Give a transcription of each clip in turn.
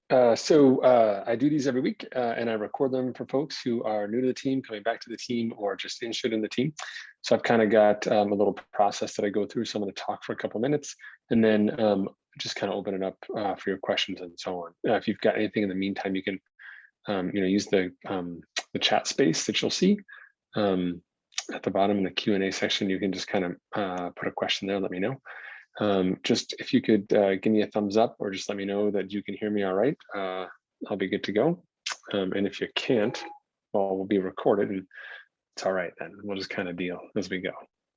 I do these every week, and I record them for folks who are new to the team, coming back to the team, or just interested in the team. So I've kind of got a little process that I go through. So I'm going to talk for a couple minutes, and then just kind of open it up for your questions and so on. If you've got anything in the meantime, you can use the chat space that you'll see at the bottom in the Q&A section. You can just kind of put a question there. Let me know. Just if you could give me a thumbs up or just let me know that you can hear me all right, I'll be good to go. And if you can't, well, we'll be recorded and it's all right then. We'll just kind of deal as we go.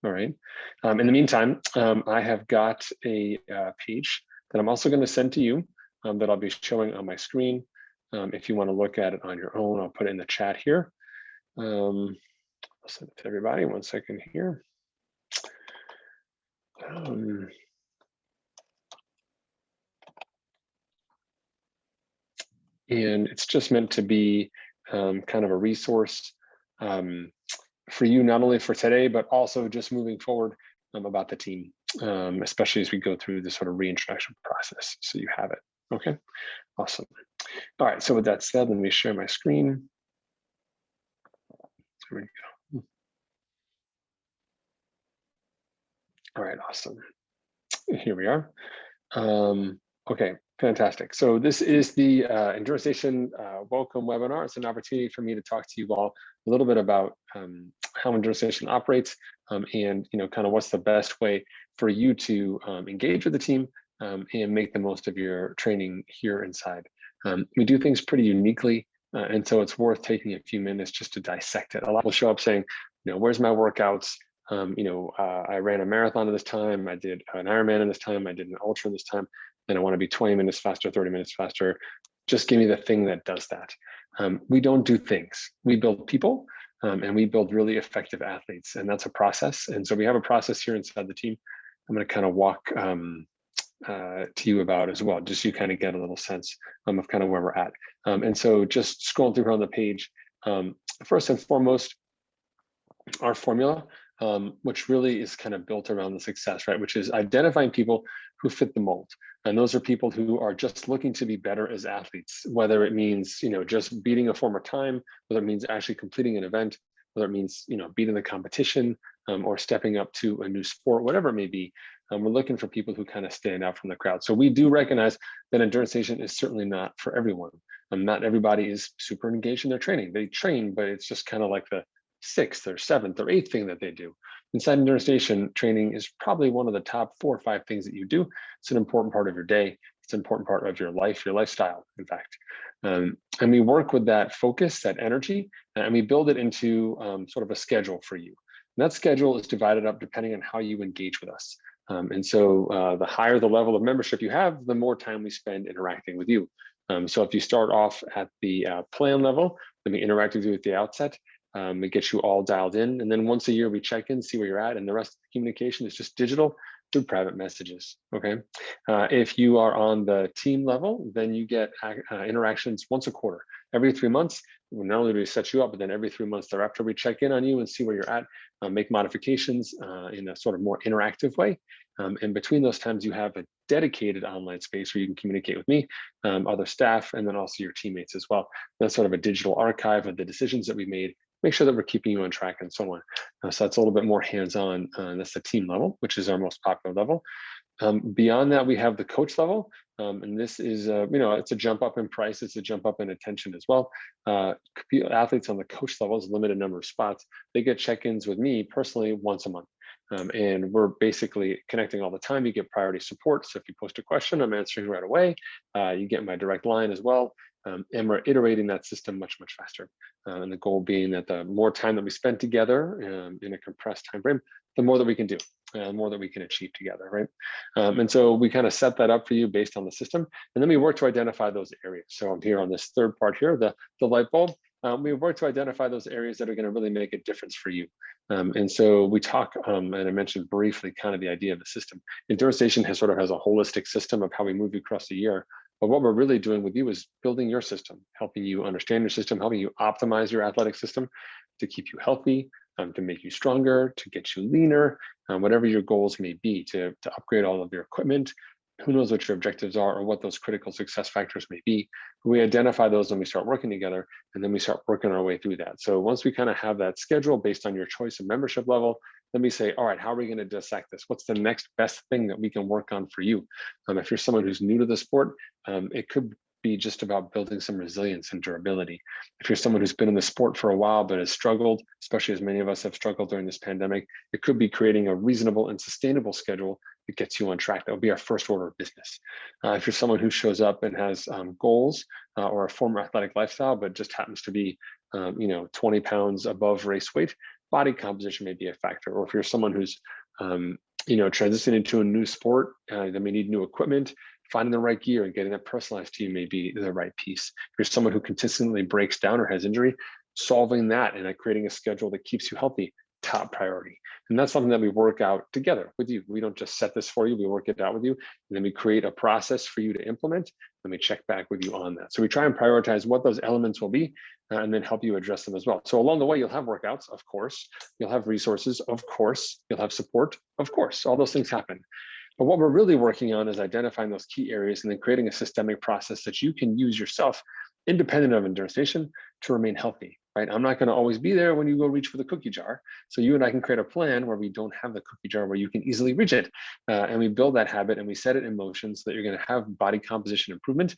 All right. In the meantime, I have got a page that I'm also going to send to you that I'll be showing on my screen. If you want to look at it on your own, I'll put it in the chat here. I'll send it to everybody. 1 second here. And it's just meant to be kind of a resource for you, not only for today, but also just moving forward about the team, especially as we go through this sort of reintroduction process. So you have it. Okay, awesome. All right, so with that said, let me share my screen. There we go. All right, awesome. Here we are. Okay, fantastic. So this is the Endurance Nation welcome webinar. It's an opportunity for me to talk to you all a little bit about how Endurance Nation operates and kind of what's the best way for you to engage with the team and make the most of your training here inside. We do things pretty uniquely, and so it's worth taking a few minutes just to dissect it. A lot will show up saying, where's my workouts? I ran a marathon in this time, I did an Ironman in this time, I did an ultra in this time, and I want to be 20 minutes faster, 30 minutes faster. Just give me the thing that does that. We don't do things. We build people, and we build really effective athletes, and that's a process. And so we have a process here inside the team. I'm going to kind of walk to you about as well, just so you kind of get a little sense of kind of where we're at. And so just scrolling through here on the page, first and foremost, our formula, which really is kind of built around the success, right? Which is identifying people who fit the mold. And those are people who are just looking to be better as athletes, whether it means, just beating a former time, whether it means actually completing an event, whether it means, beating the competition or stepping up to a new sport, whatever it may be. We're looking for people who kind of stand out from the crowd. So we do recognize that Endurance Nation is certainly not for everyone. Not everybody is super engaged in their training. They train, but it's just kind of like the 6th or 7th or 8th thing that they do. Inside Endurance Nation, training is probably one of the top 4 or 5 things that you do. It's an important part of your day. It's an important part of your life, your lifestyle, in fact. And we work with that focus, that energy, and we build it into sort of a schedule for you. And that schedule is divided up depending on how you engage with us. And so the higher the level of membership you have, the more time we spend interacting with you. So if you start off at the plan level, then we interact with you at the outset. We get you all dialed in, and then once a year we check in, see where you're at, and the rest of the communication is just digital through private messages. Okay. If you are on the team level, then you get interactions once a quarter. Every 3 months, not only do we set you up, but then every 3 months thereafter, we check in on you and see where you're at, make modifications in a sort of more interactive way. And between those times, you have a dedicated online space where you can communicate with me, other staff, and then also your teammates as well. That's sort of a digital archive of the decisions that we made. Make sure that we're keeping you on track and so on. So that's a little bit more hands-on. That's the team level, which is our most popular level. Beyond that, we have the coach level. And this is, it's a jump up in price. It's a jump up in attention as well. Athletes on the coach level is a limited number of spots. They get check-ins with me personally once a month. And we're basically connecting all the time. You get priority support. So if you post a question, I'm answering right away. You get my direct line as well. And we're iterating that system much, much faster. And the goal being that the more time that we spend together in a compressed time frame, the more that we can do, the more that we can achieve together, right? And so we kind of set that up for you based on the system. And then we work to identify those areas. So I'm here on this third part here, the light bulb. We work to identify those areas that are going to really make a difference for you. And so we talk, and I mentioned briefly kind of the idea of the system. Endurance Nation has a holistic system of how we move you across the year. But what we're really doing with you is building your system, helping you understand your system, helping you optimize your athletic system to keep you healthy, to make you stronger, to get you leaner, whatever your goals may be, to upgrade all of your equipment, Who knows what your objectives are or what those critical success factors may be. We identify those and we start working together, and then we start working our way through that. So once we kind of have that schedule based on your choice of membership level, then we say, all right, how are we going to dissect this? What's the next best thing that we can work on for you? If you're someone who's new to the sport, it could be just about building some resilience and durability. If you're someone who's been in the sport for a while but has struggled, especially as many of us have struggled during this pandemic, it could be creating a reasonable and sustainable schedule that gets you on track. That would be our first order of business. If you're someone who shows up and has goals or a former athletic lifestyle, but just happens to be 20 pounds above race weight, body composition may be a factor. Or if you're someone who's transitioning into a new sport, they may need new equipment, finding the right gear and getting that personalized to you may be the right piece. If you're someone who consistently breaks down or has injury, solving that and creating a schedule that keeps you healthy, top priority. And that's something that we work out together with you. We don't just set this for you, we work it out with you. And then we create a process for you to implement, and we check back with you on that. So we try and prioritize what those elements will be, and then help you address them as well. So along the way, you'll have workouts, of course. You'll have resources, of course. You'll have support, of course. All those things happen. But what we're really working on is identifying those key areas and then creating a systemic process that you can use yourself, independent of Endurance Nation, to remain healthy, right? I'm not going to always be there when you go reach for the cookie jar. So you and I can create a plan where we don't have the cookie jar, where you can easily reach it. And we build that habit and we set it in motion so that you're going to have body composition improvement,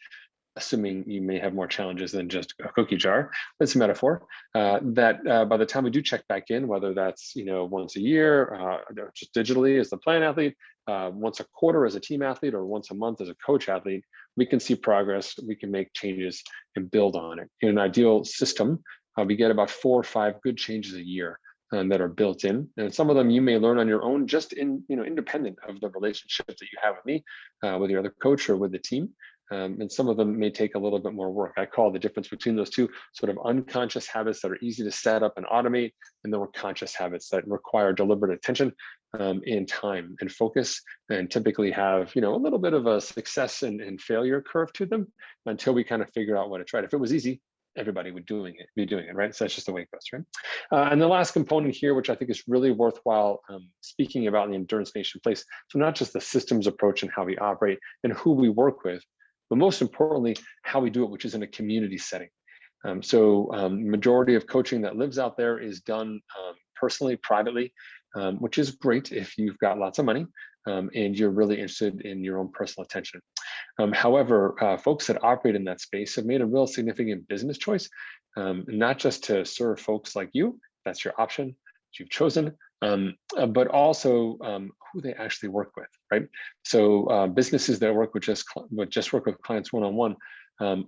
assuming you may have more challenges than just a cookie jar. That's a metaphor. That by the time we do check back in, whether that's once a year, just digitally as the plan athlete, once a quarter as a team athlete, or once a month as a coach athlete, we can see progress, we can make changes and build on it. In an ideal system, we get about 4 or 5 good changes a year that are built in. And some of them you may learn on your own, just independent of the relationship that you have with me, with your other coach or with the team. And some of them may take a little bit more work. I call the difference between those two sort of unconscious habits that are easy to set up and automate, and the more conscious habits that require deliberate attention and time and focus, and typically have a little bit of a success and failure curve to them until we kind of figure out what it's right. If it was easy, everybody would be doing it, right? So that's just the way it goes, right? And the last component here, which I think is really worthwhile speaking about in the Endurance Nation place, so not just the systems approach and how we operate and who we work with, but most importantly, how we do it, which is in a community setting. Majority of coaching that lives out there is done personally, privately, which is great if you've got lots of money and you're really interested in your own personal attention. However, folks that operate in that space have made a real significant business choice, not just to serve folks like you, that's your option that you've chosen, but also who they actually work with, right? So businesses that work with just work with clients one-on-one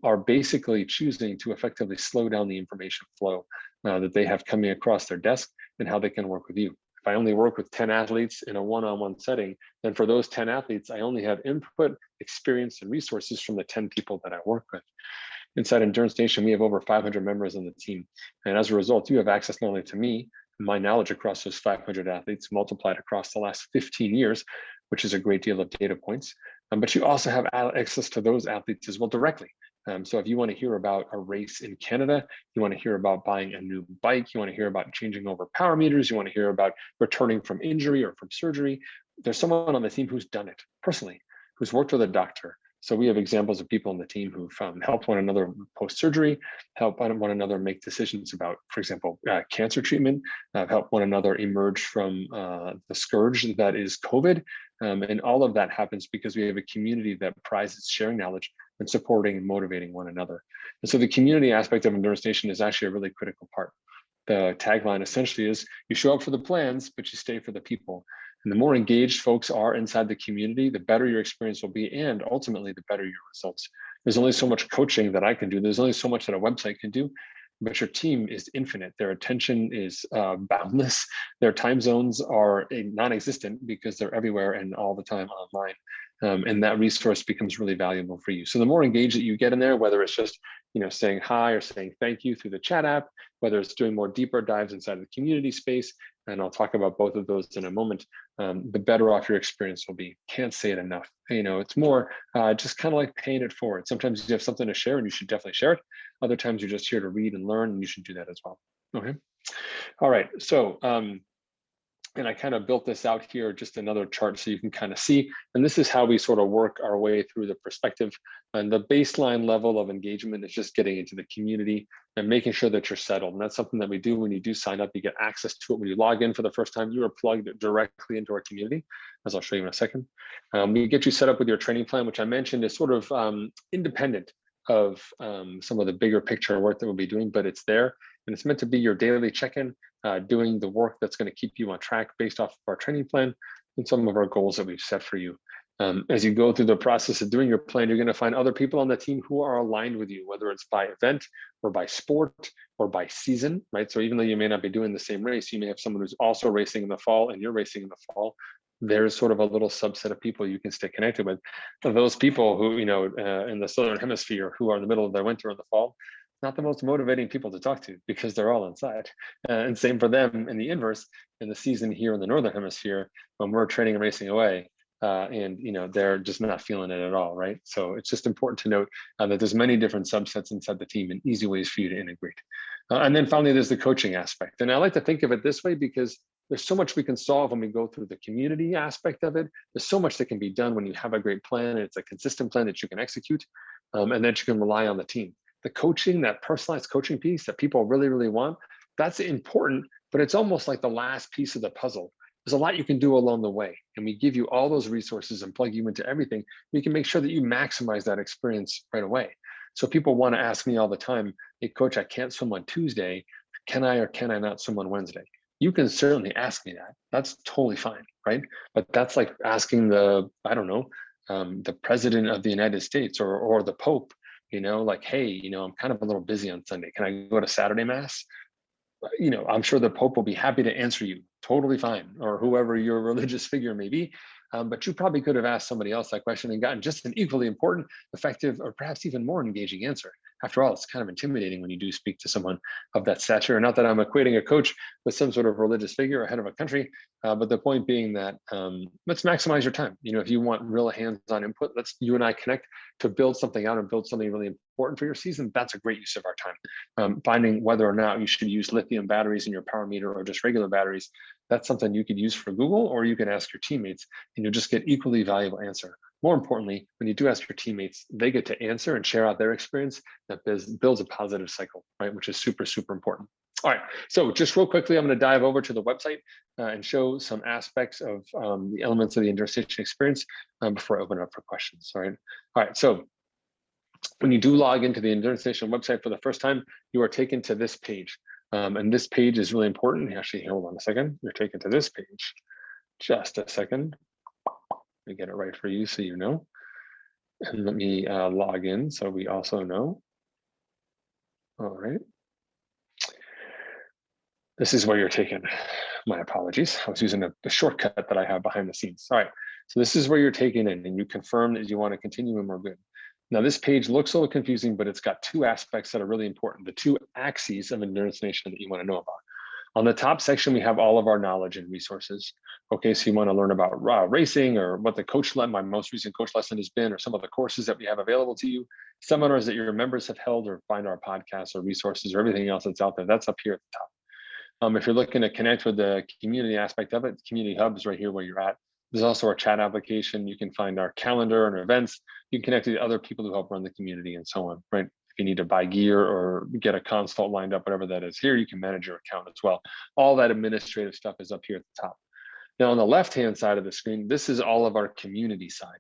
are basically choosing to effectively slow down the information flow that they have coming across their desk and how they can work with you. If I only work with 10 athletes in a one-on-one setting, then for those 10 athletes, I only have input, experience, and resources from the 10 people that I work with. Inside Endurance Nation, we have over 500 members on the team. And as a result, you have access not only to me, my knowledge across those 500 athletes multiplied across the last 15 years, which is a great deal of data points. But you also have access to those athletes as well directly. So if you want to hear about a race in Canada, you want to hear about buying a new bike, you want to hear about changing over power meters, you want to hear about returning from injury or from surgery, there's someone on the team who's done it personally, who's worked with a doctor. So we have examples of people on the team who've helped one another post-surgery, help one another make decisions about, for example, cancer treatment, help one another emerge from the scourge that is COVID. And all of that happens because we have a community that prizes sharing knowledge and supporting and motivating one another. And so the community aspect of Endurance Nation is actually a really critical part. The tagline essentially is, you show up for the plans, but you stay for the people. And the more engaged folks are inside the community, the better your experience will be, and ultimately the better your results. There's only so much coaching that I can do. There's only so much that a website can do, but your team is infinite. Their attention is boundless. Their time zones are non-existent because they're everywhere and all the time online. And that resource becomes really valuable for you. So the more engaged that you get in there, whether it's just saying hi or saying thank you through the chat app, whether it's doing more deeper dives inside the community space, and I'll talk about both of those in a moment, the better off your experience will be. Can't say it enough. It's more just kind of like paying it forward. Sometimes you have something to share and you should definitely share it. Other times you're just here to read and learn, and you should do that as well. Okay. All right. So And I kind of built this out here, just another chart so you can kind of see. And this is how we sort of work our way through the perspective. And the baseline level of engagement is just getting into the community and making sure that you're settled. And that's something that we do when you do sign up. You get access to it when you log in for the first time. You are plugged directly into our community, as I'll show you in a second. We get you set up with your training plan, which I mentioned is sort of independent of some of the bigger picture work that we'll be doing, but it's there. And it's meant to be your daily check-in, doing the work that's going to keep you on track based off of our training plan and some of our goals that we've set for you. As you go through the process of doing your plan, you're going to find other people on the team who are aligned with you, whether it's by event or by sport or by season, right? So even though you may not be doing the same race, you may have someone who's also racing in the fall and you're racing in the fall. There's sort of a little subset of people you can stay connected with. Those people who, in the Southern Hemisphere, who are in the middle of their winter in the fall, not the most motivating people to talk to because they're all inside. And same for them in the inverse, in the season here in the Northern Hemisphere, when we're training and racing away, they're just not feeling it at all, right? So it's just important to note that there's many different subsets inside the team and easy ways for you to integrate. And then finally, there's the coaching aspect. And I like to think of it this way because there's so much we can solve when we go through the community aspect of it. There's so much that can be done when you have a great plan and it's a consistent plan that you can execute, and that you can rely on the team. The coaching, that personalized coaching piece that people really, really want, that's important, but it's almost like the last piece of the puzzle. There's a lot you can do along the way, and we give you all those resources and plug you into everything. We can make sure that you maximize that experience right away. So people want to ask me all the time, hey, coach, I can't swim on Tuesday. Can I or can I not swim on Wednesday? You can certainly ask me that. That's totally fine, right? But that's like asking the president of the United States or the Pope, like, hey, I'm kind of a little busy on Sunday. Can I go to Saturday Mass? I'm sure the Pope will be happy to answer you totally fine, or whoever your religious figure may be. But you probably could have asked somebody else that question and gotten just an equally important, effective, or perhaps even more engaging answer. After all, it's kind of intimidating when you do speak to someone of that stature. Not that I'm equating a coach with some sort of religious figure or head of a country, but the point being that let's maximize your time. If you want real hands-on input, let's you and I connect to build something out and build something really important for your season. That's a great use of our time. Finding whether or not you should use lithium batteries in your power meter or just regular batteries, that's something you could use for Google, or you can ask your teammates and you'll just get equally valuable answer. More importantly, when you do ask your teammates, they get to answer and share out their experience. That builds a positive cycle, right? Which is super, super important. All right, so just real quickly, I'm going to dive over to the website and show some aspects of the elements of the Endurance Nation experience before I open it up for questions. All right, so when you do log into the Endurance Nation website for the first time, you are taken to this page. And this page is really important. Actually, hold on a second. You're taken to this page. Just a second. Let me get it right for you so you know. And let me log in so we also know. All right. This is where you're taken. My apologies. I was using a shortcut that I have behind the scenes. All right. So this is where you're taken in and you confirm that you want to continue and we're good. Now this page looks a little confusing, but it's got two aspects that are really important. The two axes of Endurance Nation that you want to know about. On the top section, we have all of our knowledge and resources. Okay, so you want to learn about racing or what the my most recent coach lesson has been, or some of the courses that we have available to you, seminars that your members have held, or find our podcasts or resources or everything else that's out there. That's up here at the top. If you're looking to connect with the community aspect of it, Community Hub is right here where you're at. There's also our chat application. You can find our calendar and events. You can connect to other people who help run the community and so on, right? If you need to buy gear or get a consult lined up, whatever that is here, you can manage your account as well. All that administrative stuff is up here at the top. Now on the left-hand side of the screen, this is all of our community side.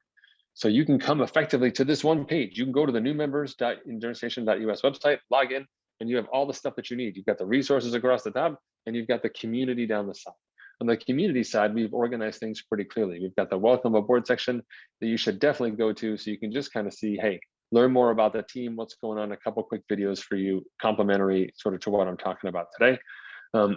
So you can come effectively to this one page. You can go to the new members.endurancenation.us website, log in, and you have all the stuff that you need. You've got the resources across the top, and you've got the community down the side. On the community side, we've organized things pretty clearly. We've got the welcome aboard section that you should definitely go to so you can just kind of see, hey, learn more about the team, what's going on, a couple quick videos for you, complimentary sort of to what I'm talking about today.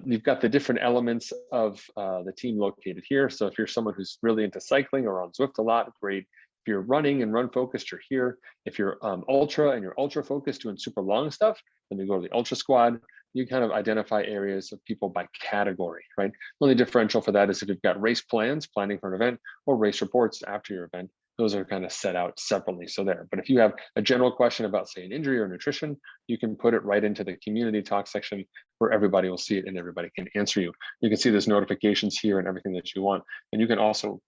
You've got the different elements of the team located here. So if you're someone who's really into cycling or on Zwift a lot, great. If you're running and run focused, you're here. If you're ultra and you're ultra focused doing super long stuff, then you go to the ultra squad. You kind of identify areas of people by category, right? The only differential for that is if you've got race plans, planning for an event, or race reports after your event. those are kind of set out separately. So there, but if you have a general question about, say, an injury or nutrition, you can put it right into the community talk section where everybody will see it and everybody can answer you. You can see there's notifications here and everything that you want. And you can also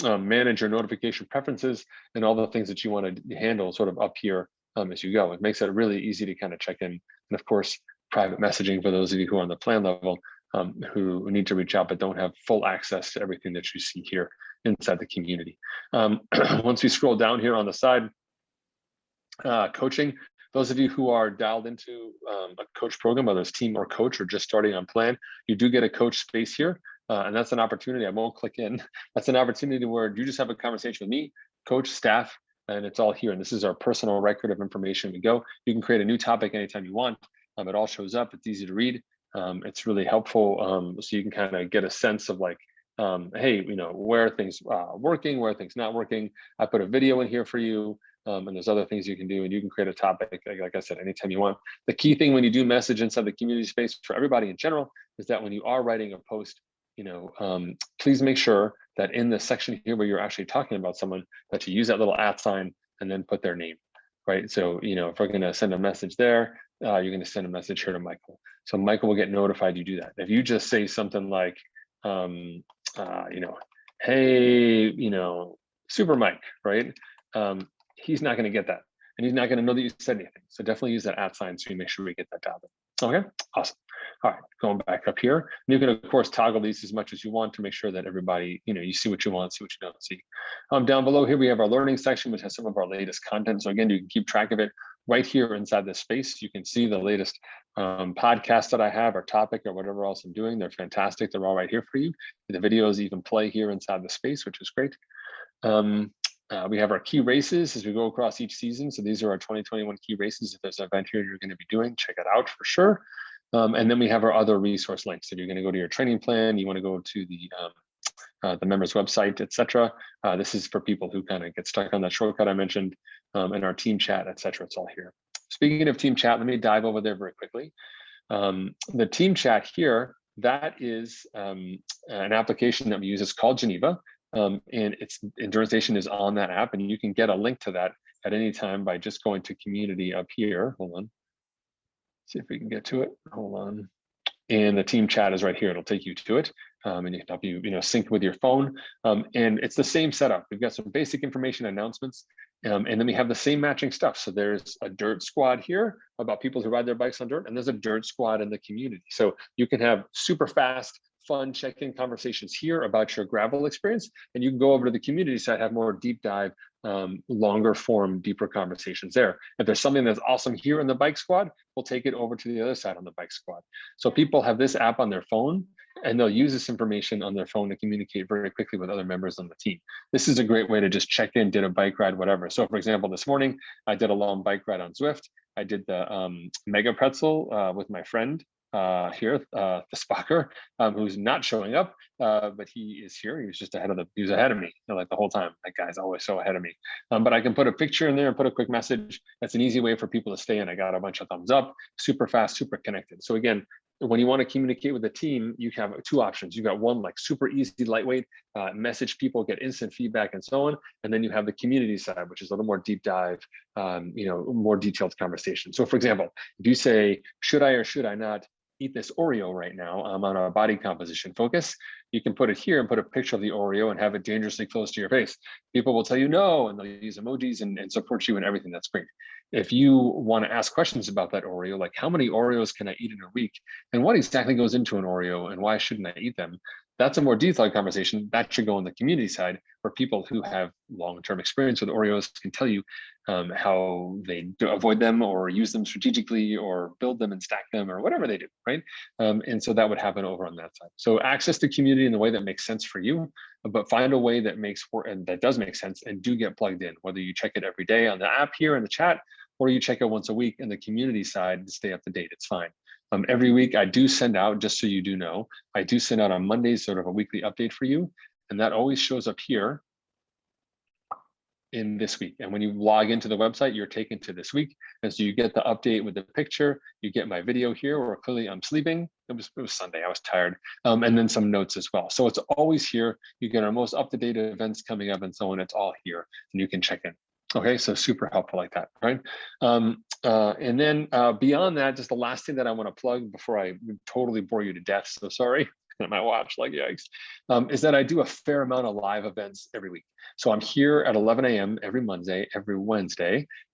manage your notification preferences and all the things that you want to handle sort of up here as you go. It makes it really easy to kind of check in. And of course, private messaging for those of you who are on the plan level who need to reach out but don't have full access to everything that you see here inside the community. Once we scroll down here on the side, coaching, those of you who are dialed into a coach program, whether it's team or coach or just starting on plan, you do get a coach space here. And that's an opportunity. I won't click in. That's an opportunity where you just have a conversation with me, coach, staff, and it's all here. And this is our personal record of information. We go. You can create a new topic anytime you want. It all shows up. It's easy to read. It's really helpful. So you can kind of get a sense of like, hey, where are things working, where are things not working. I put a video in here for you. And there's other things you can do, and you can create a topic, like I said, anytime you want. The key thing when you do message inside the community space for everybody in general is that when you are writing a post, please make sure that in the section here where you're actually talking about someone, that you use that little @ sign and then put their name, right? So, if we're going to send a message there, you're going to send a message here to Michael. So Michael will get notified you do that. If you just say something like, hey, Super Mike, right? He's not going to get that. And he's not going to know that you said anything. So definitely use that @ sign so you make sure we get that dialed in. Okay, awesome. All right, going back up here. And you can, of course, toggle these as much as you want to make sure that everybody, you see what you want, see what you don't see. Down below here, we have our learning section, which has some of our latest content. So again, you can keep track of it right here inside this space. You can see the latest podcasts that I have, or topic, or whatever else I'm doing. They're fantastic. They're all right here for you. The videos even play here inside the space, which is great. We have our key races as we go across each season. So these are our 2021 key races. If there's an event here you're going to be doing, check it out for sure. And then we have our other resource links. If you're going to go to your training plan, you want to go to the members website, etc. This is for people who kind of get stuck on that shortcut I mentioned, and our team chat, etc. It's all here. Speaking of team chat, let me dive over there very quickly. The team chat here, that is an application that we use. It's called Geneva. And it's Endurance Nation is on that app, and you can get a link to that at any time by just going to community up here. Hold on. See if we can get to it. Hold on. And the team chat is right here. It'll take you to it. And it can help you, sync with your phone. And it's the same setup. We've got some basic information announcements. And then we have the same matching stuff. So there's a dirt squad here about people who ride their bikes on dirt, and there's a dirt squad in the community. So you can have super fast, fun check-in conversations here about your gravel experience, and you can go over to the community side, have more deep dive, longer form, deeper conversations there. If there's something that's awesome here in the bike squad, we'll take it over to the other side on the bike squad. So people have this app on their phone, and they'll use this information on their phone to communicate very quickly with other members on the team. This is a great way to just check in, did a bike ride, whatever. So for example, this morning, I did a long bike ride on Zwift. I did the Mega Pretzel with my friend here, the Spocker, who's not showing up, but he is here. He was just ahead of me, like the whole time. That guy's always so ahead of me. But I can put a picture in there and put a quick message. That's an easy way for people to stay in. I got a bunch of thumbs up, super fast, super connected. So again, when you want to communicate with the team, you have two options. You've got one like super easy, lightweight, message people, get instant feedback and so on. And then you have the community side, which is a little more deep dive, more detailed conversation. So for example, if you say, should I or should I not eat this Oreo right now? I'm on a body composition focus. You can put it here and put a picture of the Oreo and have it dangerously close to your face. People will tell you no, and they'll use emojis and support you and everything. That's great. If you want to ask questions about that Oreo, like how many Oreos can I eat in a week? And what exactly goes into an Oreo and why shouldn't I eat them? That's a more detailed conversation. That should go on the community side, where people who have long-term experience with Oreos can tell you how they avoid them or use them strategically or build them and stack them or whatever they do, right? And so that would happen over on that side. So access the community in the way that makes sense for you, but find a way that that does make sense and do get plugged in, whether you check it every day on the app here in the chat, or you check it once a week in the community side to stay up to date. It's fine. Every week I do send out, just so you do know, I do send out on Mondays sort of a weekly update for you. And that always shows up here in this week. And when you log into the website, you're taken to this week. And so you get the update with the picture, you get my video here where clearly I'm sleeping. It was Sunday, I was tired. And then some notes as well. So it's always here. You get our most up-to-date events coming up and so on. It's all here and you can check in. Okay, so super helpful like that, right? And then beyond that, just the last thing that I want to plug before I totally bore you to death, so sorry, at my watch, like yikes, is that I do a fair amount of live events every week. So I'm here at 11 a.m. every Wednesday,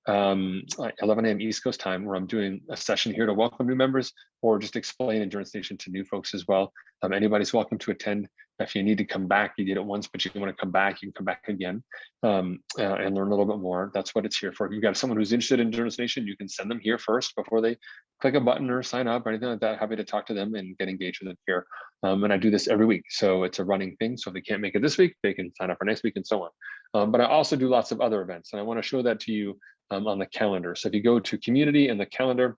11 a.m. East Coast time, where I'm doing a session here to welcome new members or just explain Endurance Nation to new folks as well. Anybody's welcome to attend. If you need to come back, you did it once, but you want to come back, you can come back again and learn a little bit more. That's what it's here for. If you've got someone who's interested in Endurance Nation, you can send them here first before they click a button or sign up or anything like that. Happy to talk to them and get engaged with them here. And I do this every week. So it's a running thing. So if they can't make it this week, they can sign up for next week and so on. But I also do lots of other events. And I want to show that to you on the calendar. So if you go to community and the calendar,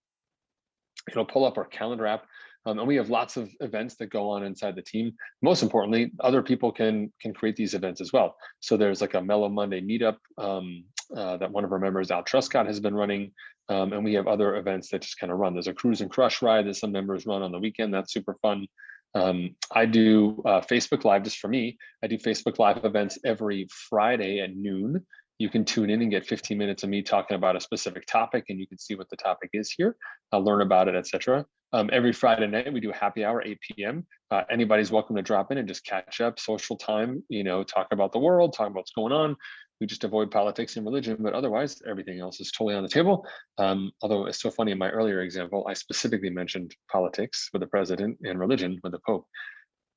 it'll pull up our calendar app. And we have lots of events that go on inside the team. Most importantly, other people can create these events as well. So there's like a Mellow Monday meetup that one of our members, Al Truscott, has been running. And we have other events that just kind of run. There's a Cruise and Crush ride that some members run on the weekend. That's super fun. I do Facebook Live just for me. I do Facebook Live events every Friday at noon. You can tune in and get 15 minutes of me talking about a specific topic, and you can see what the topic is here. I'll learn about it, etc. Every Friday night, we do a happy hour, 8 p.m. Anybody's welcome to drop in and just catch up, social time, talk about the world, talk about what's going on. We just avoid politics and religion, but otherwise, everything else is totally on the table. Although it's so funny, in my earlier example, I specifically mentioned politics with the president and religion with the Pope.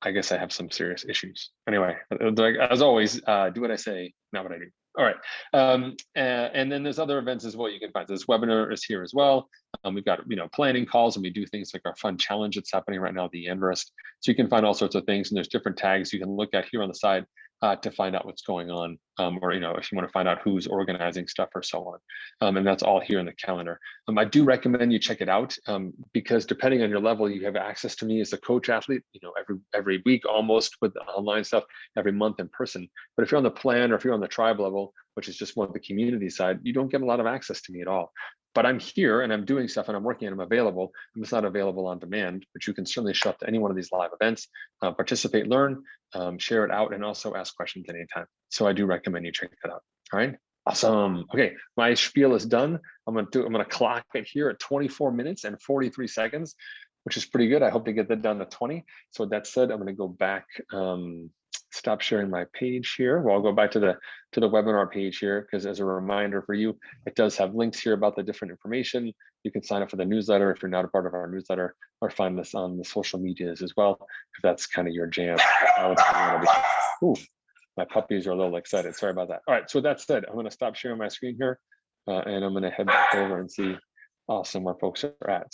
I guess I have some serious issues. Anyway, as always, do what I say, not what I do. All right, and then there's other events as well you can find. This webinar is here as well. We've got planning calls, and we do things like our fun challenge that's happening right now at the Everest. So you can find all sorts of things, and there's different tags you can look at here on the side to find out what's going on, or if you want to find out who's organizing stuff or so on. And that's all here in the calendar. I do recommend you check it out because depending on your level, you have access to me as a coach athlete, every week almost with online stuff, every month in person. But if you're on the plan or if you're on the tribe level, which is just more of the community side, you don't get a lot of access to me at all. But I'm here and I'm doing stuff and I'm working and I'm available. I'm just not available on demand, but you can certainly show up to any one of these live events, participate, learn, share it out, and also ask questions at any time. So I do recommend you check that out. All right, awesome. Okay, my spiel is done. I'm gonna clock it here at 24 minutes and 43 seconds, which is pretty good. I hope to get that down to 20. So with that said, I'm gonna go back, stop sharing my page here. Well, I'll go back to the webinar page here, because as a reminder for you, it does have links here about the different information. You can sign up for the newsletter if you're not a part of our newsletter, or find this on the social medias as well, if that's kind of your jam. Ooh, my puppies are a little excited. Sorry about that. All right, so with that said, I'm going to stop sharing my screen here, and I'm going to head back over and see awesome where folks are at.